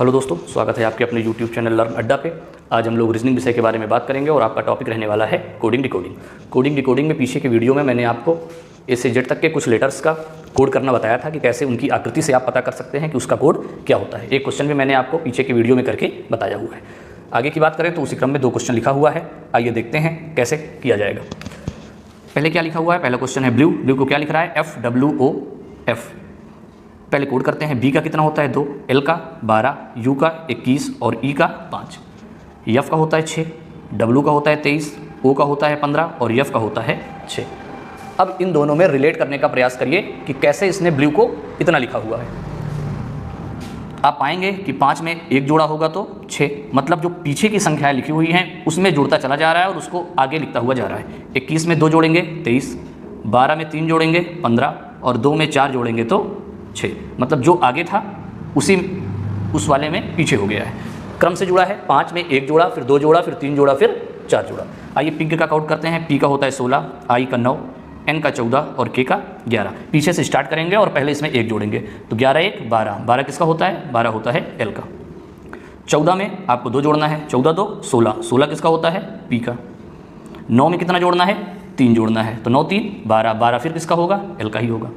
Hello दोस्तों, स्वागत है आपके अपने यूट्यूब चैनल लर्न अड्डा पे। आज हम लोग रीजनिंग विषय के बारे में बात करेंगे और आपका टॉपिक रहने वाला है कोडिंग डिकोडिंग। कोडिंग डिकोडिंग में पीछे के वीडियो में मैंने आपको ए से जेड तक के कुछ लेटर्स का कोड करना बताया था कि कैसे उनकी आकृति से आप पता कर सकते हैं कि उसका कोड क्या होता है। एक क्वेश्चन भी मैंने आपको पीछे के वीडियो में करके बताया हुआ है। आगे की बात करें तो उसी क्रम में 2 क्वेश्चन लिखा हुआ है। आइए देखते हैं कैसे किया जाएगा। पहले क्या लिखा हुआ है? पहला क्वेश्चन है ब्लू। ब्लू को क्या लिख रहा है? FWOF। पहले कोड करते हैं। बी का कितना होता है? 2, एल का 12, यू का 21 और ई का 5। एफ का होता है 6, डब्ल्यू का होता है 23, ओ का होता है 15 और एफ का होता है 6। अब इन दोनों में रिलेट करने का प्रयास करिए कि कैसे इसने ब्लू को इतना लिखा हुआ है। आप पाएंगे कि 5 में 1 जोड़ा होगा तो 6, मतलब जो पीछे की संख्याएं लिखी हुई हैं उसमें जुड़ता चला जा रहा है और उसको आगे लिखता हुआ जा रहा है। 21 में 2 जोड़ेंगे 23, 12 में 3 जोड़ेंगे 15 और 2 में 4 जोड़ेंगे तो 6, मतलब जो आगे था उस वाले में पीछे हो गया है। क्रम से जुड़ा है। 5 में 1 जोड़ा, फिर 2 जोड़ा, फिर 3 जोड़ा, फिर 4 जोड़ा। आइए पिंक का काउंट करते हैं। पी का होता है 16, आई का 9, एन का 14 और के का 11। पीछे से स्टार्ट करेंगे और पहले इसमें 1 जोड़ेंगे तो 11 1 12। 12 किसका होता है? 12 होता है एल का। 14 में आपको 2 जोड़ना है। 14 2 16। 16 किसका होता है? पी का। 9 में कितना जोड़ना है? 3 जोड़ना है तो 9 3 12। 12 फिर किसका होगा? एल का ही होगा।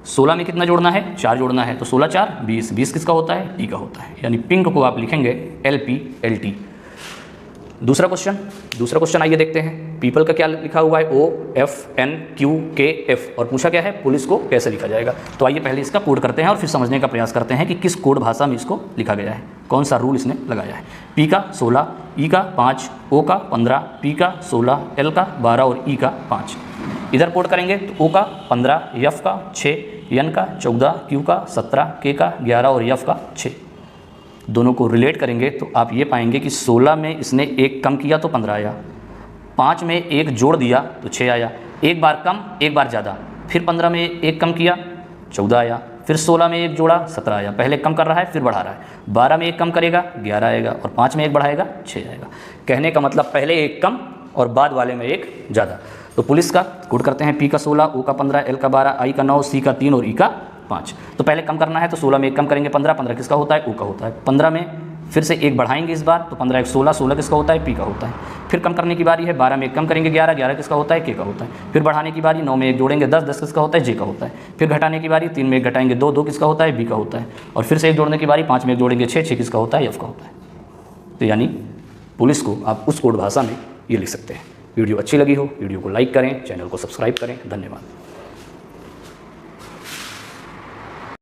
16 में कितना जोड़ना है? 4 जोड़ना है तो 16 4 20। 20 किसका होता है? टी का होता है। यानी पिंक को आप लिखेंगे LP दूसरा क्वेश्चन आइए देखते हैं। पीपल का क्या लिखा हुआ है? OFNQKF और पूछा क्या है? पुलिस को कैसे लिखा जाएगा। तो आइए पहले इसका कोड करते हैं और फिर समझने का प्रयास करते हैं कि किस कोड भाषा में इसको लिखा गया है, कौन सा रूल इसने लगाया है। पी का 16, ई का 5, ओ का 15, पी का 16, एल का 12 और ई का 5। इधर कोड करेंगे तो ओ का 15, एफ का 6, एन का 14, क्यू का 17, के का 11 और एफ का 6। दोनों को रिलेट करेंगे तो आप ये पाएंगे कि 16 में इसने 1 कम किया तो 15 आया, 5 में 1 जोड़ दिया तो 6 आया, एक बार कम एक बार ज़्यादा, फिर 15 में 1 कम किया 14 आया, फिर 16 में 1 जोड़ा 17 आया। पहले कम कर रहा है फिर बढ़ा रहा है। 12 में 1 कम करेगा 11 आएगा और 5 में 1 बढ़ाएगा 6 आएगा। कहने का मतलब पहले 1 कम और बाद वाले में 1 ज़्यादा। तो पुलिस का कोड करते हैं। पी का 16, ओ का 15, एल का 12, आई का 9, सी का 3 और ई का 5। तो पहले कम करना है तो 16 में 1 कम करेंगे 15, 15 किसका होता है? ओ का होता है। 15 में फिर से 1 बढ़ाएंगे इस बार तो 15 1 16, 16 किसका होता है? पी का होता है। फिर कम करने की बारी है। 12 में 1 कम करेंगे 11, 11 किसका होता है? के का होता है। फिर बढ़ाने की बारी। 9 में 1 जोड़ेंगे 10, 10 किसका होता है? जे का होता है। फिर घटाने की बारी। 3 में 1 घटाएंगे 2, 2 किसका होता है? बी का होता है। और फिर से 1 जोड़ने की बारी। 5 में 1 जोड़ेंगे 6, 6 किसका होता है? एफ का होता है। तो यानी पुलिस को आप उस कोड भाषा में ये लिख सकते हैं। वीडियो अच्छी लगी हो वीडियो को लाइक करें, चैनल को सब्सक्राइब करें। धन्यवाद।